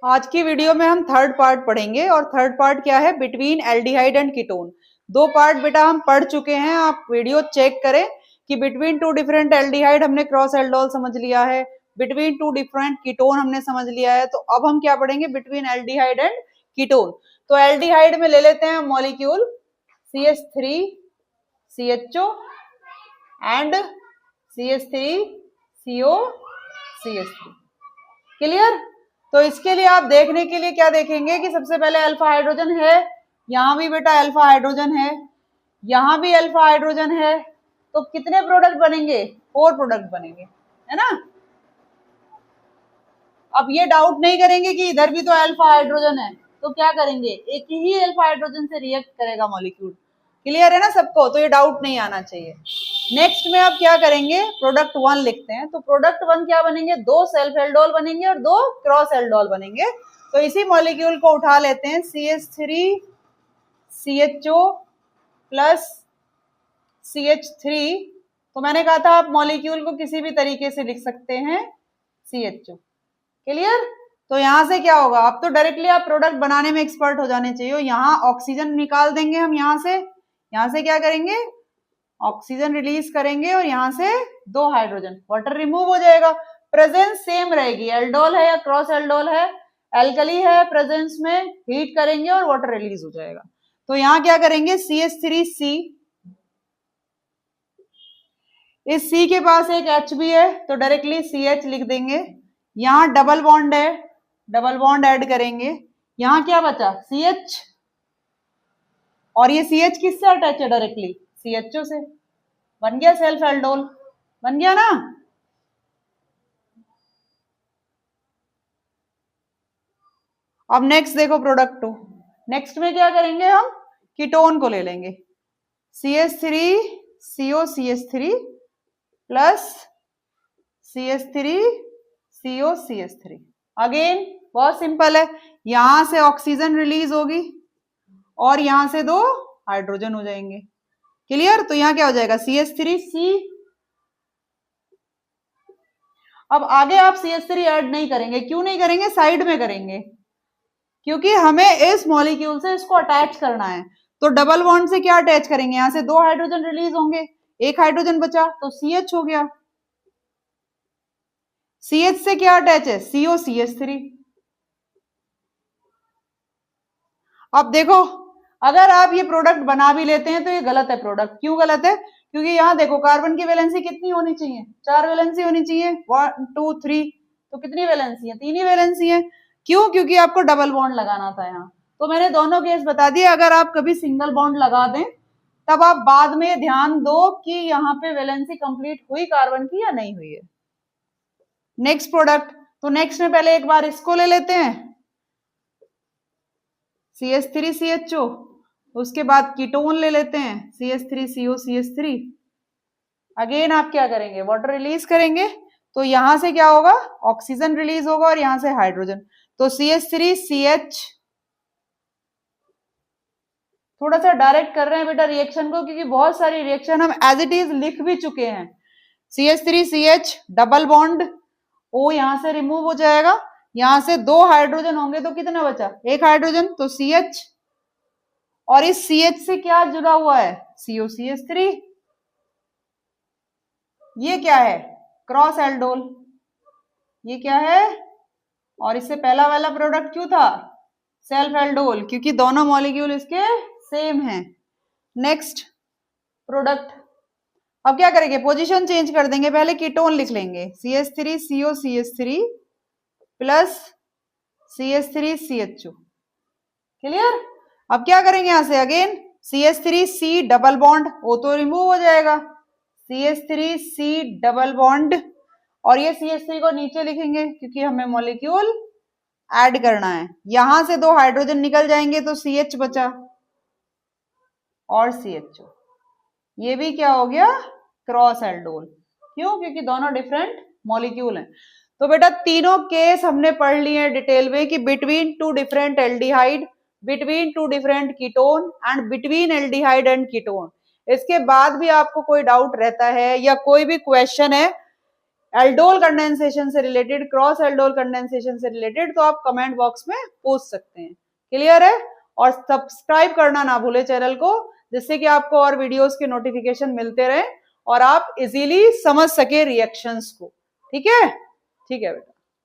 आज की वीडियो में हम थर्ड पार्ट पढ़ेंगे और थर्ड पार्ट क्या है, बिटवीन एल्डिहाइड एंड कीटोन। दो पार्ट बेटा हम पढ़ चुके हैं, आप वीडियो चेक करें कि बिटवीन टू डिफरेंट एल्डिहाइड हमने क्रॉस एल्डोल समझ लिया है, बिटवीन टू डिफरेंट कीटोन हमने समझ लिया है। तो अब हम क्या पढ़ेंगे, बिटवीन एल्डिहाइड एंड कीटोन। तो एल्डिहाइड में ले लेते हैं molecule CH3 CHO and CH3 CO CH3। Clear? तो इसके लिए आप देखने के लिए क्या देखेंगे कि सबसे पहले अल्फा हाइड्रोजन है, यहां भी बेटा अल्फा हाइड्रोजन है, यहां भी अल्फा हाइड्रोजन है। तो कितने प्रोडक्ट बनेंगे? 4 प्रोडक्ट बनेंगे, है ना। अब ये डाउट नहीं करेंगे कि इधर भी तो अल्फा हाइड्रोजन है, तो क्या करेंगे, एक ही अल्फा हाइड्रोजन से रिएक्ट करेगा मॉलिक्यूल। क्लियर है ना सबको? तो ये डाउट नहीं आना चाहिए। नेक्स्ट में आप क्या करेंगे, प्रोडक्ट 1 लिखते हैं। तो प्रोडक्ट 1 क्या बनेंगे, 2 सेल्फ एल्डोल बनेंगे और 2 क्रॉस एल्डोल बनेंगे। तो इसी मॉलिक्यूल को उठा लेते हैं, CH3 CHO प्लस CH3। तो मैंने कहा था आप मॉलिक्यूल को किसी भी तरीके से लिख सकते हैं CHO। क्लियर? तो यहां से क्या होगा, अब तो डायरेक्टली आप प्रोडक्ट बनाने में एक्सपर्ट हो जाने चाहिए। यहाँ ऑक्सीजन निकाल देंगे हम, यहाँ से क्या करेंगे, ऑक्सीजन रिलीज करेंगे और यहाँ से 2 हाइड्रोजन, वाटर रिमूव हो जाएगा। प्रेजेंस सेम रहेगी, एल्डोल है या क्रॉस एल्डोल है, एल्कली है, प्रेजेंस में हीट करेंगे और वाटर रिलीज हो जाएगा। तो यहाँ क्या करेंगे, CH3C, इस C के पास एक H भी है तो डायरेक्टली CH लिख देंगे। यहाँ डबल बॉन्ड है, डबल बॉन्ड ऐड करेंगे। यहाँ क्या बचा, CH, और ये CH किससे अटैच है, डायरेक्टली CHO से। बन गया सेल्फ एल्डोल, बन गया ना। अब नेक्स्ट देखो प्रोडक्ट 2। नेक्स्ट में क्या करेंगे, हम कीटोन को ले लेंगे, CH3 CO CH3 plus CH3 CO CH3। Again बहुत सिंपल है, यहां से ऑक्सीजन रिलीज होगी और यहां से 2 हाइड्रोजन हो जाएंगे। क्लियर? तो यहां क्या हो जाएगा, CH3C। अब आगे आप CH3 ऐड नहीं करेंगे, क्यों नहीं करेंगे, साइड में करेंगे, क्योंकि हमें इस मॉलिक्यूल से इसको अटैच करना है। तो डबल बॉन्ड से क्या अटैच करेंगे, यहां से 2 हाइड्रोजन रिलीज होंगे, 1 हाइड्रोजन बचा तो CH हो गया। CH से क्या अटैच है, CO CH3। अब देखो, अगर आप ये प्रोडक्ट बना भी लेते हैं तो ये गलत है प्रोडक्ट। क्यों गलत है, क्योंकि यहाँ देखो कार्बन की वैलेंसी कितनी होनी चाहिए, 4 वैलेंसी होनी चाहिए, 1 2 3। तो कितनी वैलेंसी है, 3 ही वैलेंसी है। क्यों, क्योंकि आपको डबल बॉन्ड लगाना था यहाँ। तो मैंने दोनों केस बता दिए, अगर आप कभी सिंगल बॉन्ड लगा दें तब आप बाद में ध्यान दो कि यहाँ पे वैलेंसी कंप्लीट हुई कार्बन की या नहीं हुई है। नेक्स्ट प्रोडक्ट, तो नेक्स्ट में पहले एक बार इसको ले लेते हैं, CH3 CHO, उसके बाद कीटोन ले लेते हैं CH3 CO CH3। अगेन आप क्या करेंगे, वाटर रिलीज करेंगे। तो यहां से क्या होगा, ऑक्सीजन रिलीज होगा और यहां से हाइड्रोजन। तो CH3 CH, थोड़ा सा डायरेक्ट कर रहे हैं बेटा रिएक्शन को, क्योंकि बहुत सारी रिएक्शन हम एज इट इज लिख भी चुके हैं। CH3 CH double bond, O यहां से रिमूव हो जाएगा, यहां से 2 हाइड्रोजन होंगे तो कितना बचा, 1 हाइड्रोजन, तो CH। और इस CH से क्या जुड़ा हुआ है, CO CH3। ये क्या है, क्रॉस एल्डोल, ये क्या है, और इससे पहला वाला प्रोडक्ट क्यों था, सेल्फ एल्डोल, क्योंकि दोनों मॉलिक्यूल इसके सेम हैं। नेक्स्ट प्रोडक्ट, अब क्या करेंगे, पोजीशन चेंज कर देंगे, पहले कीटोन लिख लेंगे, CH3 CO CH3 plus CH3 CHO। Clear? अब क्या करेंगे, यहां से अगेन CH3C डबल बॉन्ड, वो तो रिमूव हो जाएगा, CH3C डबल बॉन्ड, और ये CH3 को नीचे लिखेंगे क्योंकि हमें मॉलिक्यूल ऐड करना है। यहां से 2 हाइड्रोजन निकल जाएंगे तो CH बचा और CHO। ये भी क्या हो गया, क्रॉस एल्डोल। क्यों, क्योंकि दोनों डिफरेंट मॉलिक्यूल हैं। तो बेटा तीनों केस हमने पढ़ लिए हैं डिटेल में कि between two different aldehyde, between two different ketone and between aldehyde and ketone. इसके बाद भी आपको कोई डाउट रहता है या कोई भी क्वेश्चन है एल्डोल कंडेंसेशन से रिलेटेड, क्रॉस एल्डोल कंडेंसेशन से रिलेटेड, तो आप कमेंट बॉक्स में पूछ सकते हैं। क्लियर है? और सब्सक्राइब करना ना भूले चैनल को, जिससे कि आपको और वीडियोस के नोटिफिकेशन मिलते रहे और आप इजीली समझ सके रिएक्शंस को। ठीक है? ठीक है बेटा।